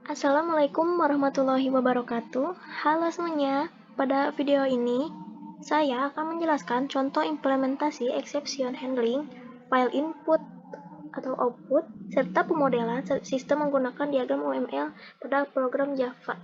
Assalamualaikum warahmatullahi wabarakatuh. Halo semuanya, pada video ini saya akan menjelaskan contoh implementasi exception handling, file input atau output, serta pemodelan sistem menggunakan diagram UML pada program Java.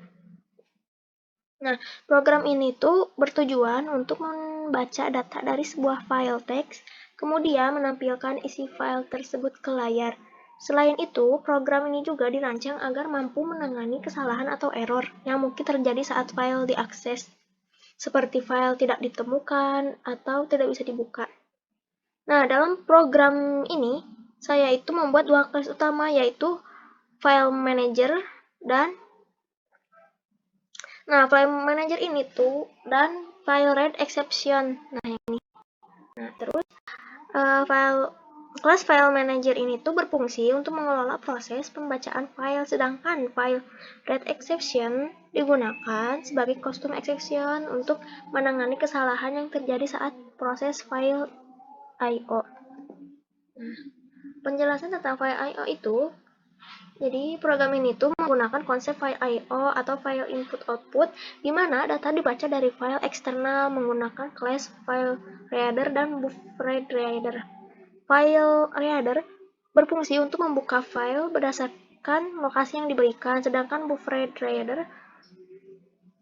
Nah, program ini tuh bertujuan untuk membaca data dari sebuah file teks, kemudian menampilkan isi file tersebut ke layar. Selain itu, program ini juga dirancang agar mampu menangani kesalahan atau error yang mungkin terjadi saat file diakses, seperti file tidak ditemukan atau tidak bisa dibuka. Nah, dalam program ini, saya itu membuat dua kelas utama, yaitu file manager dan file manager ini tuh dan file read exception. Terus kelas file manager ini tuh berfungsi untuk mengelola proses pembacaan file, sedangkan file read exception digunakan sebagai custom exception untuk menangani kesalahan yang terjadi saat proses file I/O. Penjelasan tentang file I/O itu, jadi program ini tuh menggunakan konsep file I/O atau file input output, di mana data dibaca dari file eksternal menggunakan kelas file reader dan buffered reader. File reader berfungsi untuk membuka file berdasarkan lokasi yang diberikan, sedangkan buffered reader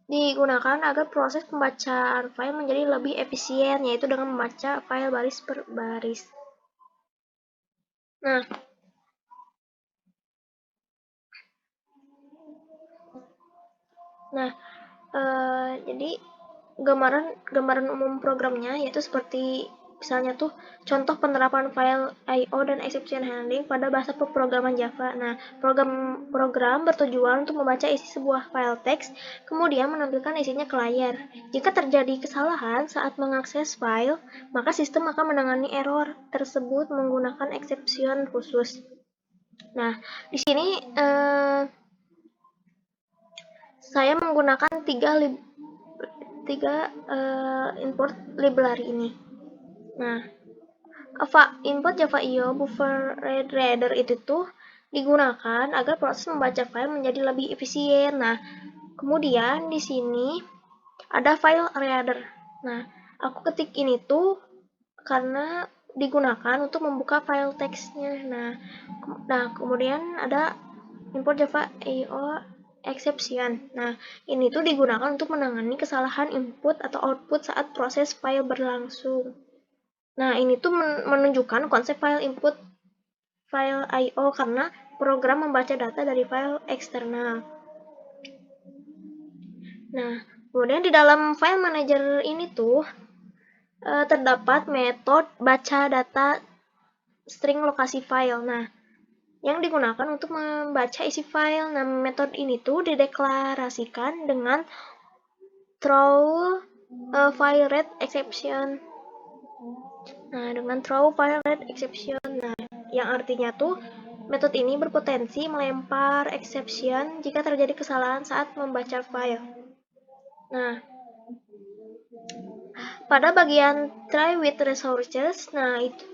digunakan agar proses pembacaan file menjadi lebih efisien, yaitu dengan membaca file baris per baris. Jadi gambaran umum programnya yaitu seperti misalnya tuh contoh penerapan file I/O dan exception handling pada bahasa pemrograman Java. Nah, program bertujuan untuk membaca isi sebuah file teks, kemudian menampilkan isinya ke layar. Jika terjadi kesalahan saat mengakses file, maka sistem akan menangani error tersebut menggunakan exception khusus. Nah, di sini saya menggunakan tiga import library ini. Nah, input Java.io buffered reader itu tuh digunakan agar proses membaca file menjadi lebih efisien. Nah, kemudian di sini ada file reader. Nah, aku ketik ini tuh karena digunakan untuk membuka file teksnya. Nah, kemudian ada import Java.io exception. Nah, ini tuh digunakan untuk menangani kesalahan input atau output saat proses file berlangsung. Nah, ini tuh menunjukkan konsep file input file I/O karena program membaca data dari file eksternal. Nah, kemudian di dalam file manager ini tuh terdapat metode baca data string lokasi file. Nah, yang digunakan untuk membaca isi file. Nah, metode ini tuh dideklarasikan dengan throw file read exception. Nah, dengan throw file read exception. Nah, yang artinya tuh metode ini berpotensi melempar exception jika terjadi kesalahan saat membaca file. Nah, pada bagian try with resources,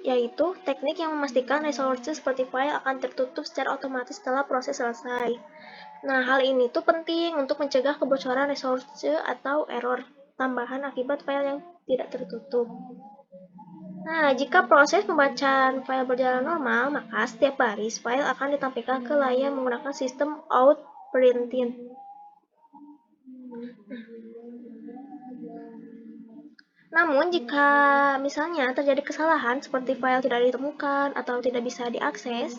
yaitu teknik yang memastikan resources seperti file akan tertutup secara otomatis setelah proses selesai. Nah, hal ini tuh penting untuk mencegah kebocoran resource atau error tambahan akibat file yang tidak tertutup. Nah, jika proses pembacaan file berjalan normal, maka setiap baris file akan ditampilkan ke layar menggunakan sistem outprinting. Namun, jika misalnya terjadi kesalahan seperti file tidak ditemukan atau tidak bisa diakses,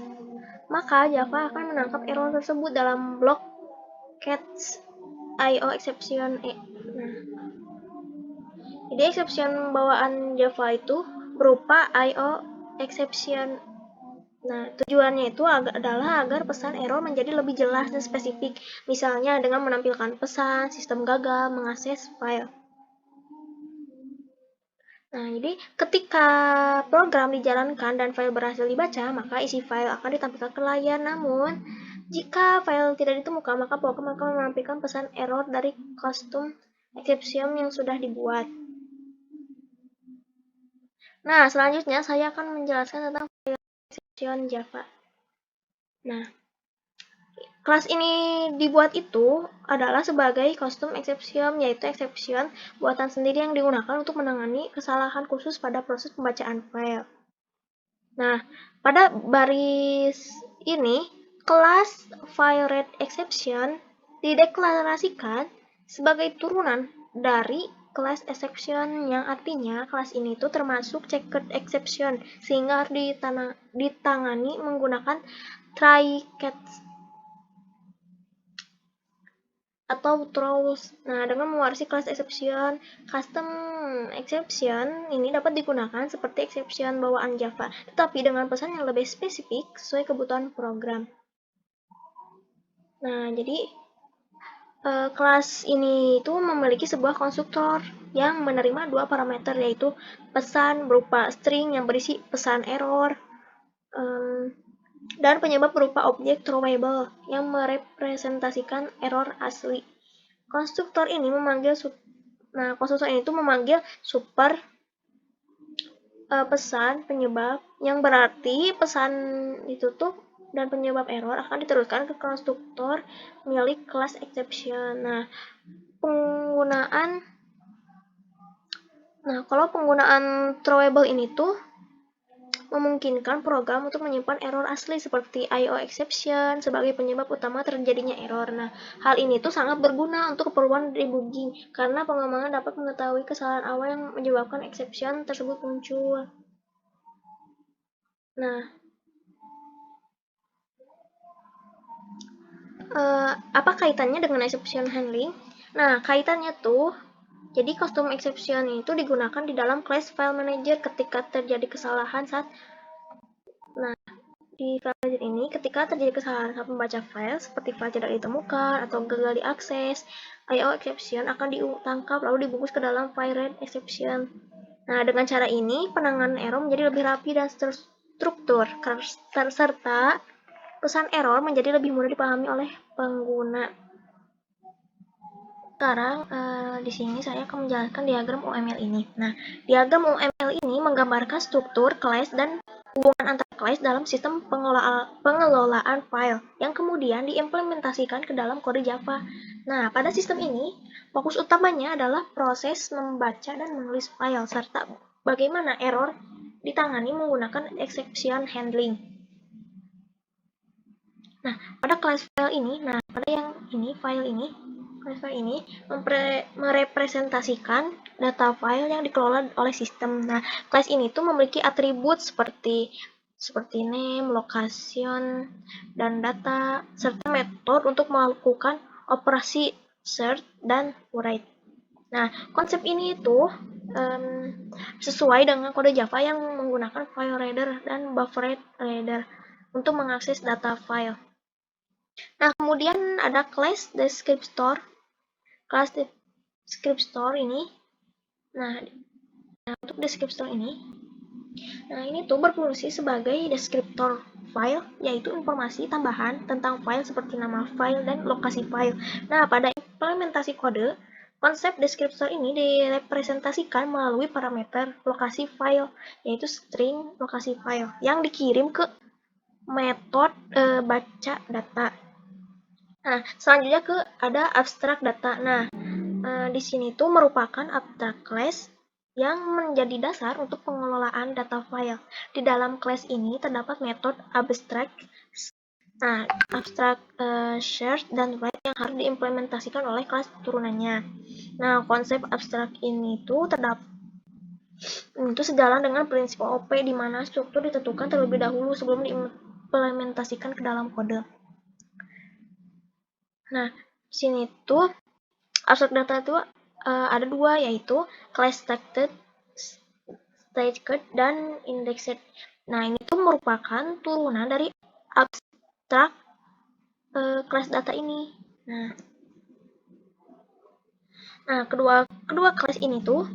maka Java akan menangkap error tersebut dalam blok catch IO exception. Jadi exception bawaan Java itu berupa IO exception. Nah, tujuannya itu adalah agar pesan error menjadi lebih jelas dan spesifik, misalnya dengan menampilkan pesan sistem gagal mengakses file. Nah, jadi ketika program dijalankan dan file berhasil dibaca, maka isi file akan ditampilkan ke layar. Namun, jika file tidak ditemukan, maka program akan menampilkan pesan error dari custom exception yang sudah dibuat. Nah, selanjutnya saya akan menjelaskan tentang file exception Java. Nah, kelas ini dibuat itu adalah sebagai custom exception, yaitu exception buatan sendiri yang digunakan untuk menangani kesalahan khusus pada proses pembacaan file. Nah, pada baris ini, kelas FileRead exception dideklarasikan sebagai turunan dari kelas exception, yang artinya kelas ini tuh termasuk checked exception, sehingga harus ditangani menggunakan try catch atau throws. Nah, dengan mewarisi kelas exception, custom exception ini dapat digunakan seperti exception bawaan Java, tetapi dengan pesan yang lebih spesifik sesuai kebutuhan program. Nah, jadi kelas ini itu memiliki sebuah konstruktor yang menerima dua parameter, yaitu pesan berupa string yang berisi pesan error, dan penyebab berupa objek throwable yang merepresentasikan error asli. Konstruktor ini memanggil super pesan penyebab, yang berarti pesan ditutup dan penyebab error akan diteruskan ke konstruktor milik kelas exception. Kalau penggunaan throwable ini tuh memungkinkan program untuk menyimpan error asli seperti IO exception sebagai penyebab utama terjadinya error. Nah, hal ini tuh sangat berguna untuk keperluan debugging karena pengembangan dapat mengetahui kesalahan awal yang menyebabkan exception tersebut muncul. Nah, apa kaitannya dengan exception handling? Nah, kaitannya tuh, jadi custom exception itu digunakan di dalam class file manager ketika terjadi kesalahan saat di file manager ini, ketika terjadi kesalahan saat membaca file, seperti file tidak ditemukan atau gagal diakses, IO exception akan ditangkap lalu dibungkus ke dalam FileRead exception. Nah, dengan cara ini, penanganan error menjadi lebih rapi dan terstruktur, serta pesan error menjadi lebih mudah dipahami oleh pengguna. Sekarang di sini saya akan menjelaskan diagram UML ini. Nah, diagram UML ini menggambarkan struktur kelas dan hubungan antar kelas dalam sistem pengelolaan file yang kemudian diimplementasikan ke dalam kode Java. Nah, pada sistem ini, fokus utamanya adalah proses membaca dan menulis file serta bagaimana error ditangani menggunakan exception handling. Nah, pada kelas file ini, file ini merepresentasikan data file yang dikelola oleh sistem. Nah, kelas ini tuh memiliki atribut seperti name, location, dan data, serta metode untuk melakukan operasi search dan write. Nah, konsep ini itu sesuai dengan kode Java yang menggunakan file reader dan buffered reader untuk mengakses data file. Nah, kemudian ada class descriptor. Kelas descriptor ini, untuk descriptor ini, ini tuh berfungsi sebagai deskriptor file, yaitu informasi tambahan tentang file seperti nama file dan lokasi file. Nah, pada implementasi kode, konsep deskriptor ini direpresentasikan melalui parameter lokasi file, yaitu string lokasi file, yang dikirim ke metode baca data. Nah, selanjutnya ada abstract data. Nah, di sini tuh merupakan abstract class yang menjadi dasar untuk pengelolaan data file. Di dalam class ini terdapat metode abstract, search dan write yang harus diimplementasikan oleh kelas turunannya. Nah, konsep abstract ini tuh sejalan dengan prinsip OOP di mana struktur ditentukan terlebih dahulu sebelum diimplementasikan ke dalam kode. Nah, di sini tuh abstract data itu ada dua, yaitu class staged dan indexed. Nah, ini tuh merupakan turunan dari abstract class data ini. Nah, kedua kelas ini tuh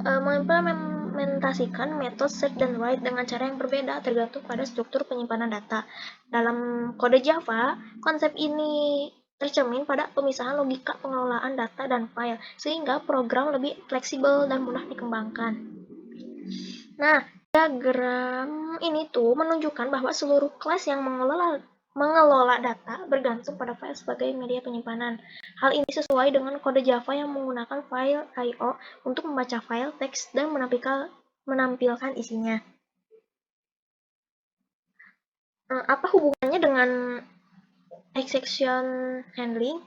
mengimplementasikan metode search dan write dengan cara yang berbeda tergantung pada struktur penyimpanan data. Dalam kode Java, konsep ini tercermin pada pemisahan logika pengelolaan data dan file, sehingga program lebih fleksibel dan mudah dikembangkan. Nah, diagram ini tuh menunjukkan bahwa seluruh kelas yang mengelola mengelola data bergantung pada file sebagai media penyimpanan. Hal ini sesuai dengan kode Java yang menggunakan file I/O untuk membaca file teks dan menampilkan isinya. Apa hubungannya dengan exception handling?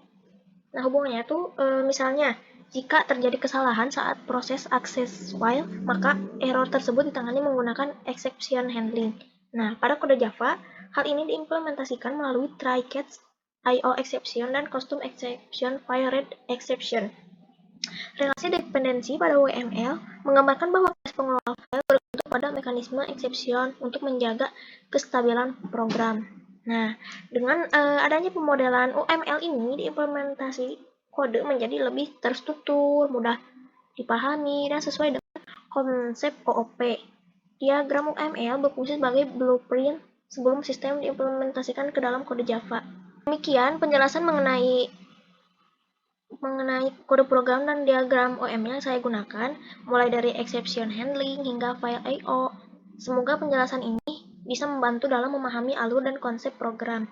Nah, hubungannya tuh misalnya jika terjadi kesalahan saat proses akses file, maka error tersebut ditangani menggunakan exception handling. Nah, pada kode Java, hal ini diimplementasikan melalui try-catch IO exception dan custom exception file read exception. Relasi dependensi pada WML menggambarkan bahwa proses pengelola file bergantung pada mekanisme exception untuk menjaga kestabilan program. Nah, dengan adanya pemodelan UML ini, diimplementasi kode menjadi lebih terstruktur, mudah dipahami, dan sesuai dengan konsep OOP. Diagram UML berfungsi sebagai blueprint sebelum sistem diimplementasikan ke dalam kode Java. Demikian penjelasan mengenai kode program dan diagram UML yang saya gunakan, mulai dari exception handling hingga file I/O. Semoga penjelasan ini bisa membantu dalam memahami alur dan konsep program.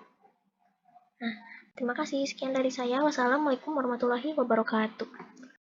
Nah, terima kasih. Sekian dari saya. Wassalamualaikum warahmatullahi wabarakatuh.